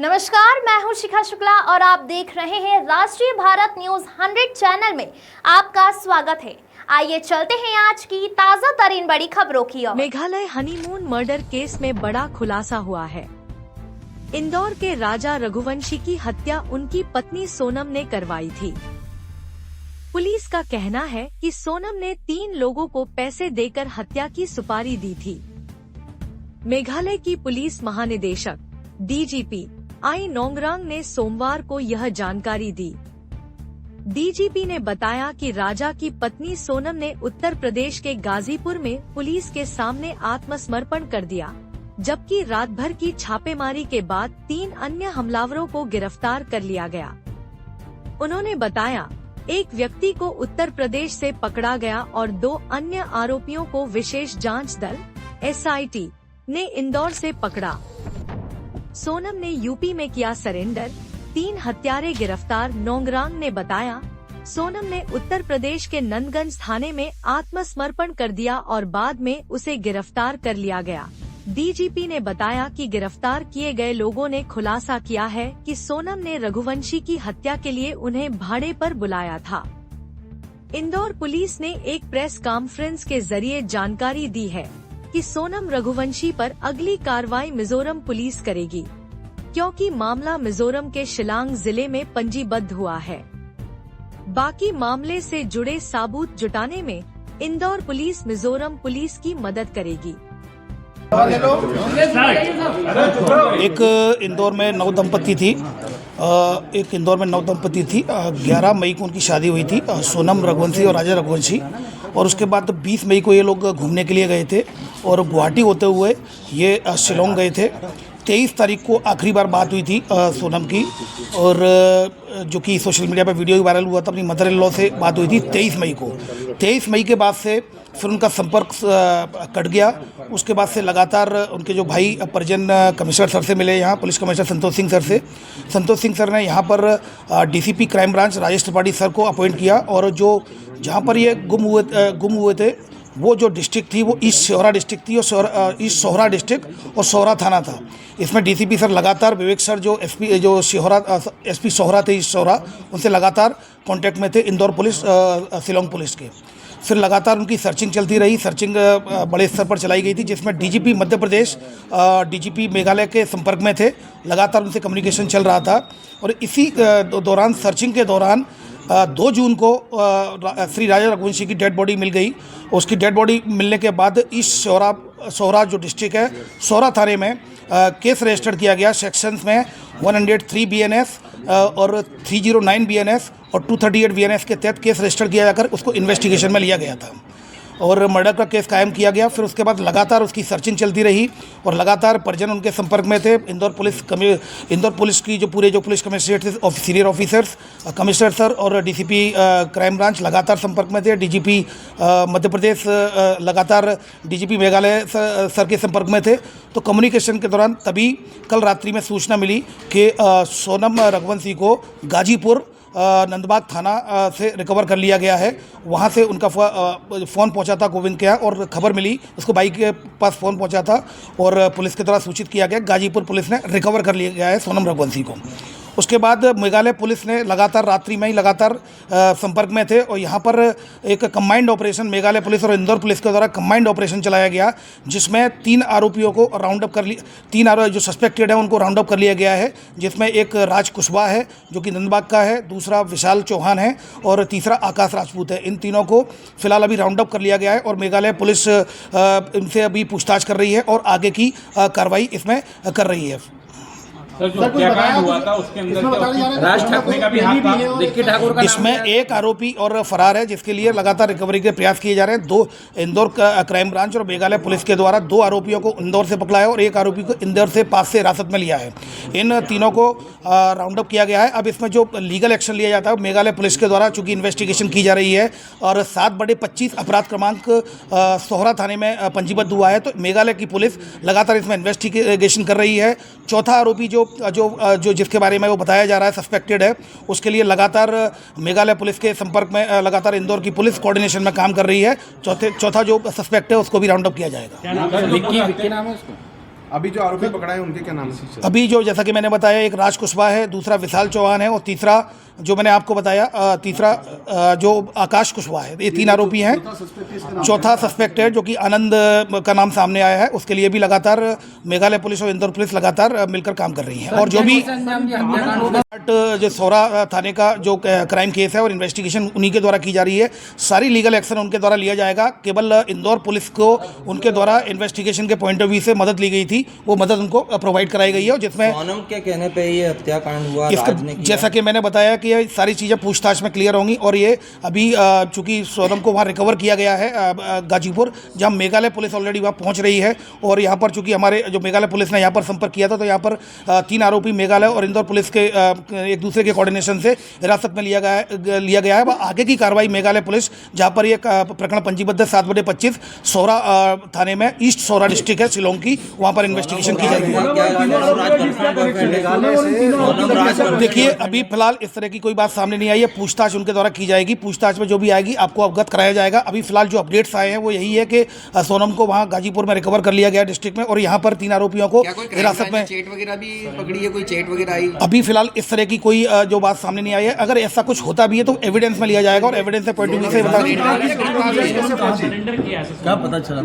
नमस्कार, मैं हूं शिखा शुक्ला और आप देख रहे हैं राष्ट्रीय भारत न्यूज 100 चैनल में आपका स्वागत है। आइए चलते हैं आज की ताजा तरीन बड़ी खबरों की ओर। मेघालय हनीमून मर्डर केस में बड़ा खुलासा हुआ है। इंदौर के राजा रघुवंशी की हत्या उनकी पत्नी सोनम ने करवाई थी। पुलिस का कहना है कि सोनम ने 3 लोगों को पैसे देकर हत्या की सुपारी दी थी। मेघालय की पुलिस महानिदेशक डीजीपी आई नोंगरांग ने सोमवार को यह जानकारी दी। डीजीपी ने बताया कि राजा की पत्नी सोनम ने उत्तर प्रदेश के गाजीपुर में पुलिस के सामने आत्मसमर्पण कर दिया, जबकि रात भर की छापेमारी के बाद 3 अन्य हमलावरों को गिरफ्तार कर लिया गया। उन्होंने बताया, एक व्यक्ति को उत्तर प्रदेश से पकड़ा गया और 2 अन्य आरोपियों को विशेष जांच दल SIT ने इंदौर से पकड़ा। सोनम ने यूपी में किया सरेंडर, 3 हत्यारे गिरफ्तार। नोंगरांग ने बताया, सोनम ने उत्तर प्रदेश के नंदगंज थाने में आत्मसमर्पण कर दिया और बाद में उसे गिरफ्तार कर लिया गया। डीजीपी ने बताया कि गिरफ्तार किए गए लोगों ने खुलासा किया है कि सोनम ने रघुवंशी की हत्या के लिए उन्हें भाड़े पर बुलाया था। इंदौर पुलिस ने एक प्रेस कॉन्फ्रेंस के जरिए जानकारी दी है कि सोनम रघुवंशी पर अगली कार्रवाई मिजोरम पुलिस करेगी, क्योंकि मामला मिजोरम के शिलांग जिले में पंजीबद्ध हुआ है। बाकी मामले से जुड़े सबूत जुटाने में इंदौर पुलिस मिजोरम पुलिस की मदद करेगी। एक इंदौर में नवदंपति थी। 11 मई को उनकी शादी हुई थी, सोनम रघुवंशी और राजा रघुवंशी। और उसके बाद 20 मई को ये लोग घूमने के लिए गए थे और गुवाहाटी होते हुए ये शिलोंग गए थे। 23 तारीख को आखिरी बार बात हुई थी सोनम की, और जो कि सोशल मीडिया पर वीडियो वायरल हुआ था, अपनी मदर इन लॉ से बात हुई थी 23 मई को। 23 मई के बाद से फिर उनका संपर्क कट गया। उसके बाद से लगातार उनके जो भाई परिजन कमिश्नर सर से मिले, यहाँ police commissioner Santosh Singh sir से। संतोष सिंह सर ने यहाँ पर DCP crime branch Rajesh Tripathi sir को अपॉइंट किया, और जो जहाँ पर ये गुम हुए थे वो जो डिस्ट्रिक्ट थी वो ईस्ट सोहरा डिस्ट्रिक्ट थी, और ईस्ट सोहरा डिस्ट्रिक्ट और सोहरा थाना था। इसमें DCP सर लगातार विवेक सर जो SP सोहरा थे, ईस्ट सोहरा, उनसे लगातार कांटेक्ट में थे, इंदौर पुलिस शिलोंग पुलिस के। फिर लगातार उनकी सर्चिंग चलती रही। सर्चिंग बड़े स्तर पर चलाई गई थी, जिसमें DGP मध्य प्रदेश, DGP मेघालय के संपर्क में थे। लगातार उनसे कम्युनिकेशन चल रहा था, और इसी दौरान सर्चिंग के दौरान 2 जून को श्री राजा रघुवंशी की डेड बॉडी मिल गई। उसकी डेड बॉडी मिलने के बाद ईस्ट सोहरा जो डिस्ट्रिक्ट है, सोहरा थाने में केस रजिस्टर किया गया। सेक्शंस में 103 BNS और 309 BNS और 238 BNS के तहत केस रजिस्टर किया जाकर उसको इन्वेस्टिगेशन में लिया गया था और मर्डर का केस कायम किया गया। फिर उसके बाद लगातार उसकी सर्चिंग चलती रही और लगातार परिजन उनके संपर्क में थे। इंदौर पुलिस की जो पुलिस कमिश्नरेट थे, सीनियर ऑफिसर्स, कमिश्नर सर और DCP क्राइम ब्रांच लगातार संपर्क में थे। DGP मध्य प्रदेश लगातार DGP मेघालय सर के संपर्क में थे। तो कम्युनिकेशन के दौरान तभी कल रात्रि में सूचना मिली कि सोनम रघुवंशी को गाजीपुर नंदबाग थाना से रिकवर कर लिया गया है। वहाँ से उनका फ़ोन पहुँचा था गोविंद के यहाँ, और खबर मिली, उसको बाइक के पास फ़ोन पहुँचा था और पुलिस के द्वारा सूचित किया गया। गाजीपुर पुलिस ने रिकवर कर लिया गया है सोनम रघुवंशी को। उसके बाद मेघालय पुलिस ने लगातार रात्रि में ही लगातार संपर्क में थे, और यहाँ पर एक कंबाइंड ऑपरेशन मेघालय पुलिस और इंदौर पुलिस के द्वारा कंबाइंड ऑपरेशन चलाया गया, जिसमें 3 आरोपियों को राउंड अप कर लिया। 3 आरोपी जो सस्पेक्टेड है उनको राउंड अप कर लिया गया है, जिसमें एक राज कुशवाहा है जो कि नंदबाग का है, दूसरा विशाल चौहान है और तीसरा आकाश राजपूत है। इन तीनों को फिलहाल अभी राउंड अप कर लिया गया है, और मेघालय पुलिस इनसे अभी पूछताछ कर रही है और आगे की कार्रवाई इसमें कर रही है। सर, जो हत्याकांड हुआ था उसके अंदर राज ठाकरे का भी हाथ था, रिक्की ठाकुर का। इसमें एक आरोपी और फरार है, जिसके लिए लगातार रिकवरी के प्रयास किए जा रहे हैं। 2 इंदौर क्राइम ब्रांच और मेघालय पुलिस के द्वारा 2 आरोपियों को इंदौर से पकड़ा है और एक आरोपी को इंदौर से पास से हिरासत में लिया है। इन तीनों को राउंड अप किया गया है। अब इसमें जो लीगल एक्शन लिया जाता है मेघालय पुलिस के द्वारा, चूंकि इन्वेस्टिगेशन की जा रही है और 7/25 अपराध क्रमांक सोहरा थाने में पंजीबद्ध हुआ है, तो मेघालय की पुलिस लगातार इसमें इन्वेस्टिगेशन कर रही है। चौथा आरोपी जो जिसके बारे में वो बताया जा रहा है सस्पेक्टेड है, उसके लिए लगातार मेघालय पुलिस के संपर्क में लगातार इंदौर की पुलिस कोऑर्डिनेशन में काम कर रही है। चौथा जो सस्पेक्ट है उसको भी राउंड अप किया जाएगा। क्या नाम है उसको? अभी जो आरोपी पकड़ा है उनके क्या नाम है? अभी जो जैसा कि मैंने बताया, एक राज कुशवाहा है, दूसरा विशाल चौहान है और तीसरा जो मैंने आपको बताया तीसरा जो आकाश कुशवाहा है। ये 3 आरोपी हैं। चौथा सस्पेक्टेड जो कि आनंद का नाम सामने आया है, उसके लिए भी लगातार मेघालय पुलिस और इंदौर पुलिस लगातार मिलकर काम कर रही है। और जो भी जो सौरा थाने का जो क्राइम केस है और इन्वेस्टिगेशन उन्हीं के द्वारा की जा रही है, सारी लीगल एक्शन उनके द्वारा लिया जाएगा। केवल इंदौर पुलिस को उनके द्वारा इन्वेस्टिगेशन के पॉइंट ऑफ व्यू से मदद ली गई थी, वो मदद उनको प्रोवाइड कराई गई है, जिसमें सोनम के कहने पे ये हत्याकांड हुआ। जैसा कि मैंने बताया कि ये सारी चीज़ें पूछताछ में क्लियर होंगी। और ये अभी चूंकि सोनम को वहाँ रिकवर किया गया है गाजीपुर, जहाँ मेघालय पुलिस ऑलरेडी वहाँ पहुँच रही है। और यहाँ पर चूंकि हमारे जो मेघालय पुलिस ने यहाँ पर संपर्क किया था, तो यहाँ पर 3 आरोपी मेघालय और इंदौर पुलिस के एक दूसरे के कोऑर्डिनेशन से हिरासत में लिया गया है। आगे की कार्रवाई मेघालय पुलिस, जहाँ पर ये प्रकरण पंजीबद्ध 7/25 सौरा थाने में, ईस्ट सौरा डिस्ट्रिक्ट है शिलोंग की, वहाँ पर इन्वेस्टिगेशन की जाएगी। देखिए, अभी फिलहाल इस तरह की कोई बात सामने नहीं आई है, पूछताछ उनके द्वारा की जाएगी। पूछताछ में जो भी आएगी आपको अवगत कराया जाएगा। अभी फिलहाल जो अपडेट्स आए हैं वो यही है कि सोनम को वहाँ गाजीपुर में रिकवर कर लिया गया डिस्ट्रिक्ट में, और यहाँ पर 3 आरोपियों को हिरासत में। चेट वगैरह भी पकड़ी है, कोई चेट वगैरह आई? अभी फिलहाल इस तरह की कोई जो बात सामने नहीं आई है। अगर ऐसा कुछ होता भी है तो एविडेंस में लिया जाएगा, और एविडेंस से पॉइंट ऑफ व्यू से क्या पता चला?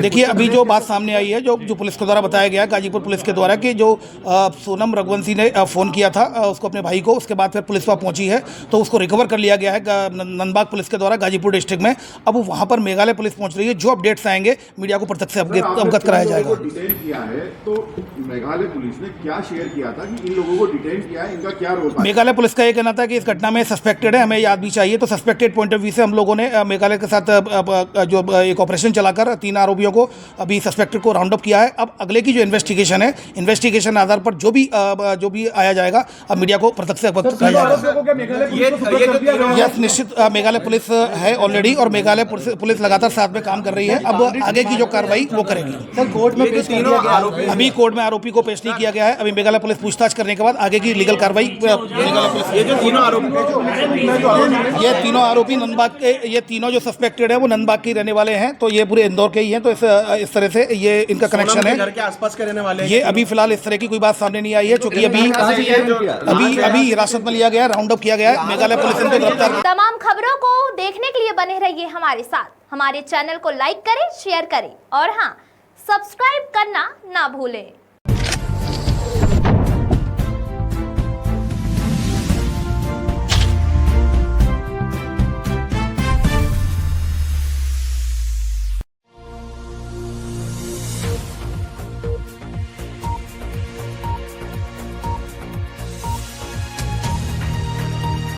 देखिए, अभी जो बात सामने आई है, जो पुलिस के द्वारा बताया गया, गाजीपुर पुलिस के द्वारा, कि जो सोनम रघुवंशी ने फ़ोन किया था उसको, अपने भाई को, उसके बाद फिर पुलिस वहाँ पहुंची है तो उसको रिकवर कर लिया गया है नंदबाग पुलिस के द्वारा गाजीपुर डिस्ट्रिक्ट में। अब वहाँ पर मेघालय पुलिस पहुंच रही है। जो अपडेट्स आएंगे मीडिया को प्रत्यक्ष से अवगत कराया जाएगा। डिटेन किया है तो मेघालय पुलिस ने क्या शेयर किया था कि इन लोगों को डिटेन किया है, इनका क्या रोल था? मेघालय पुलिस का ये कहना था कि इस घटना में सस्पेक्टेड है, हमें याद भी चाहिए। तो सस्पेक्टेड पॉइंट ऑफ व्यू से हम लोगों ने मेघालय के साथ जो एक ऑपरेशन चलाकर 3 आरोपियों को, अभी सस्पेक्टेड को राउंड अप किया है। अब अगले की जो इन्वेस्टिगेशन है, इन्वेस्टिगेशन आधार पर जो भी आया जाएगा, अब मीडिया को प्रत्यक्ष से अवगत कराया जाएगा। यस, निश्चित मेघालय पुलिस है ऑलरेडी, और मेघालय पुलिस लगातार साथ में काम कर रही है। अब आगे की जो कार्रवाई वो करेगी। सर, कोर्ट में पेश किया गया, अभी कोर्ट में आरोपी को पेश नहीं किया गया है। अभी मेघालय पुलिस पूछताछ करने के बाद आगे की लीगल कार्रवाई मेघालय पुलिस। ये जो तीनों आरोपी, ये तीनों आरोपी नंदबाग के, ये तीनों जो सस्पेक्टेड है वो नंदबाग के रहने वाले हैं। तो ये पूरे इंदौर के ही हैं। तो इस तरह से ये इनका कनेक्शन है। घर के आसपास के रहने वाले। ये अभी फिलहाल इस तरह की कोई बात सामने नहीं आई है, क्योंकि अभी हिरासत में लिया गया है, राउंड अप किया गया है। मेघालय पुलिस इनको गिरफ्तार। तमाम खबरों को देखने के लिए बने रहिए हमारे साथ। हमारे चैनल को लाइक करें, शेयर करें और हाँ, सब्सक्राइब करना ना भूलें।